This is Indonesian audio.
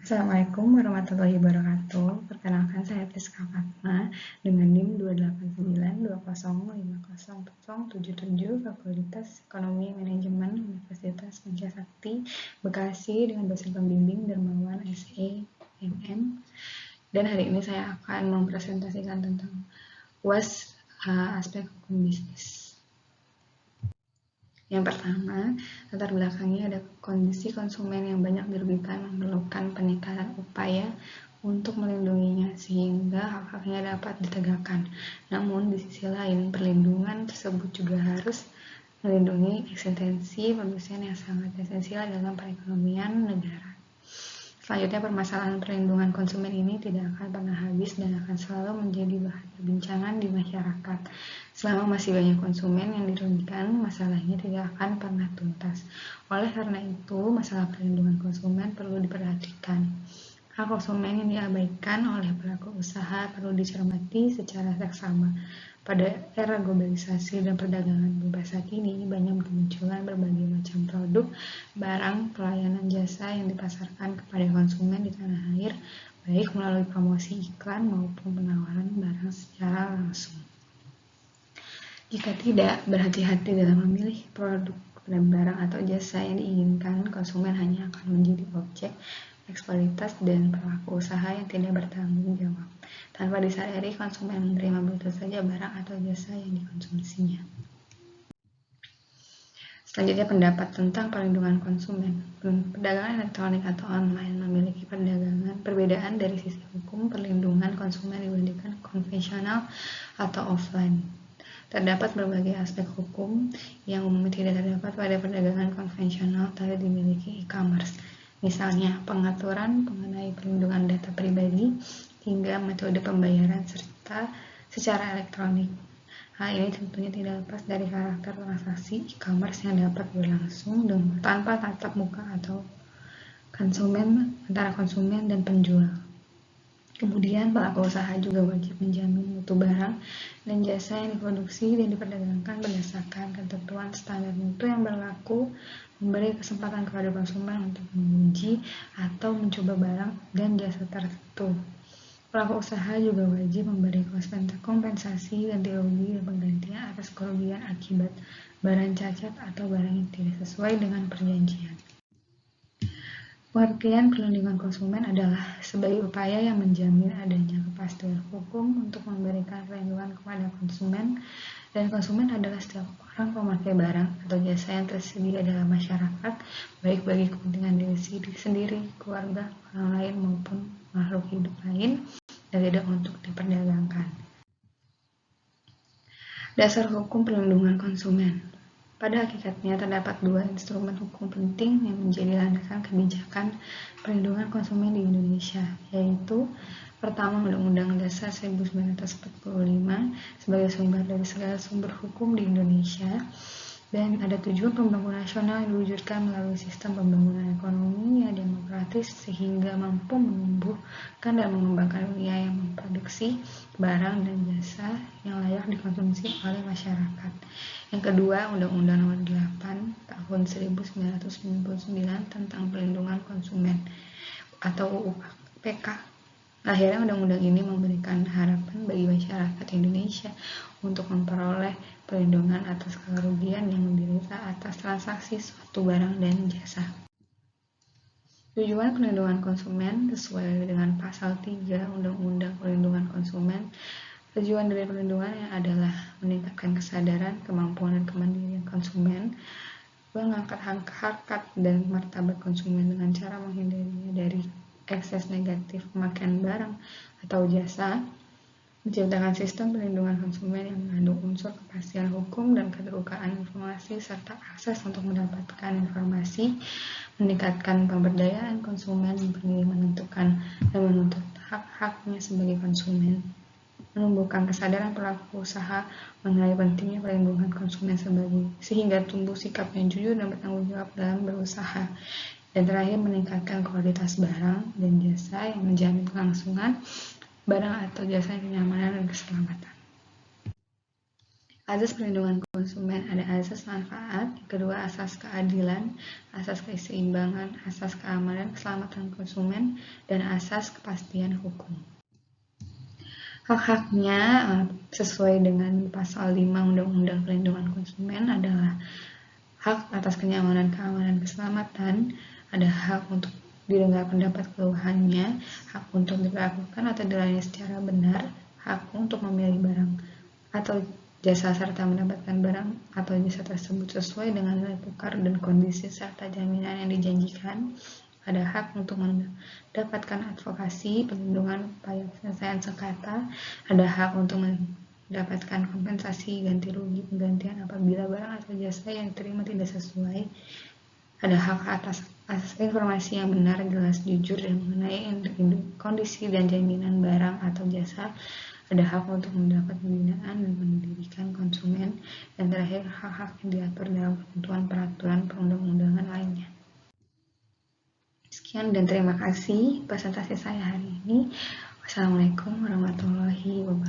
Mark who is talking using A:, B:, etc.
A: Assalamualaikum warahmatullahi wabarakatuh. Perkenalkan saya Priska Fatma dengan NIM 28920505077 Fakultas Ekonomi Manajemen Universitas Pancasakti Bekasi dengan dosen pembimbing Dermawan SE MM. Dan hari ini saya akan mempresentasikan tentang UAS aspek hukum bisnis. Yang pertama, latar belakangnya ada kondisi konsumen yang banyak dirugikan memerlukan peningkatan upaya untuk melindunginya sehingga hak-haknya dapat ditegakkan. Namun di sisi lain, perlindungan tersebut juga harus melindungi eksistensi produsen yang sangat esensial dalam perekonomian negara. Selanjutnya, permasalahan perlindungan konsumen ini tidak akan pernah habis dan akan selalu menjadi bahan perbincangan di masyarakat. Selama masih banyak konsumen yang dirugikan, masalahnya tidak akan pernah tuntas. Oleh karena itu, masalah perlindungan konsumen perlu diperhatikan. Hak konsumen yang diabaikan oleh pelaku usaha perlu dicermati secara seksama. Pada era globalisasi dan perdagangan bebas saat ini, banyak bermunculan berbagai macam produk, barang, pelayanan, jasa yang dipasarkan kepada konsumen di tanah air, baik melalui promosi iklan maupun penawaran barang secara langsung. Jika tidak berhati-hati dalam memilih produk dan barang atau jasa yang diinginkan, konsumen hanya akan menjadi objek eksploitasi dan pelaku usaha yang tidak bertanggung jawab. Tanpa disadari, konsumen menerima begitu saja barang atau jasa yang dikonsumsinya. Selanjutnya, pendapat tentang perlindungan konsumen. Perdagangan elektronik atau online memiliki perbedaan dari sisi hukum perlindungan konsumen dibandingkan konvensional atau offline. Terdapat berbagai aspek hukum yang umumnya tidak terdapat pada perdagangan konvensional tapi dimiliki e-commerce. Misalnya, pengaturan mengenai perlindungan data pribadi hingga metode pembayaran serta secara elektronik. Hal ini tentunya tidak lepas dari karakter transaksi e-commerce yang dapat berlangsung tanpa tatap muka atau antara konsumen dan penjual. Kemudian, pelaku usaha juga wajib menjamin mutu barang dan jasa yang diproduksi dan diperdagangkan berdasarkan ketentuan standar mutu yang berlaku, memberi kesempatan kepada konsumen untuk menguji atau mencoba barang dan jasa tertentu. Pelaku usaha juga wajib memberi kompensasi ganti rugi dan penggantian atas kerugian akibat barang cacat atau barang yang tidak sesuai dengan perjanjian. Pengertian perlindungan konsumen adalah sebagai upaya yang menjamin adanya kepastian hukum untuk memberikan perlindungan kepada konsumen, dan konsumen adalah setiap orang pemakai barang atau jasa yang tersedia dalam masyarakat, baik bagi kepentingan diri sendiri, keluarga, orang lain maupun makhluk hidup lain, dan tidak untuk diperdagangkan. Dasar hukum perlindungan konsumen. Pada hakikatnya, terdapat dua instrumen hukum penting yang menjadi landasan kebijakan perlindungan konsumen di Indonesia, yaitu pertama, Undang-Undang Dasar 1945 sebagai sumber dari segala sumber hukum di Indonesia, dan ada tujuan pembangunan nasional yang diwujudkan melalui sistem pembangunan ekonomi yang demokratis sehingga mampu menumbuhkan dan mengembangkan dunia yang memproduksi barang dan jasa yang layak dikonsumsi oleh masyarakat. Yang kedua, Undang-Undang Nomor 8 Tahun 1999 tentang Perlindungan Konsumen atau UU PK. Akhirnya undang-undang ini memberikan harapan bagi masyarakat Indonesia untuk memperoleh perlindungan atas kerugian yang menderita atas transaksi suatu barang dan jasa. Tujuan perlindungan konsumen sesuai dengan pasal 3 Undang-Undang Perlindungan Konsumen. Tujuan dari perlindungan adalah meningkatkan kesadaran, kemampuan, dan kemandirian konsumen, mengangkat harkat dan martabat konsumen dengan cara menghindarinya dari ekses negatif pemakaian barang atau jasa, menciptakan sistem perlindungan konsumen yang mengandung unsur kepastian hukum dan keterbukaan informasi serta akses untuk mendapatkan informasi, meningkatkan pemberdayaan konsumen, menentukan dan menuntut hak-haknya sebagai konsumen, menumbuhkan kesadaran pelaku usaha mengenai pentingnya perlindungan konsumen sehingga tumbuh sikap yang jujur dan bertanggung jawab dalam berusaha. Dan terakhir, meningkatkan kualitas barang dan jasa yang menjamin kelangsungan barang atau jasa yang kenyamanan dan keselamatan. Azas perlindungan konsumen ada asas manfaat, yang kedua asas keadilan, asas keseimbangan, asas keamanan, keselamatan konsumen, dan asas kepastian hukum. Hak-haknya sesuai dengan pasal 5 Undang-Undang Perlindungan Konsumen adalah hak atas kenyamanan, keamanan, keselamatan, ada hak untuk didengar pendapat keluhannya, hak untuk diperlakukan atau dilayani secara benar, hak untuk memilih barang atau jasa serta mendapatkan barang atau jasa tersebut sesuai dengan nilai tukar dan kondisi serta jaminan yang dijanjikan, ada hak untuk mendapatkan advokasi, perlindungan, upaya penyelesaian sengketa, ada hak untuk mendapatkan kompensasi, ganti rugi, penggantian apabila barang atau jasa yang diterima tidak sesuai, ada hak atas informasi yang benar, jelas, jujur, dan mengenai kondisi dan jaminan barang atau jasa, ada hak untuk mendapat pembinaan dan pendidikan konsumen, dan terakhir hak-hak yang diatur dalam ketentuan peraturan perundang-undangan lainnya. Sekian dan terima kasih presentasi saya hari ini. Wassalamualaikum warahmatullahi wabarakatuh.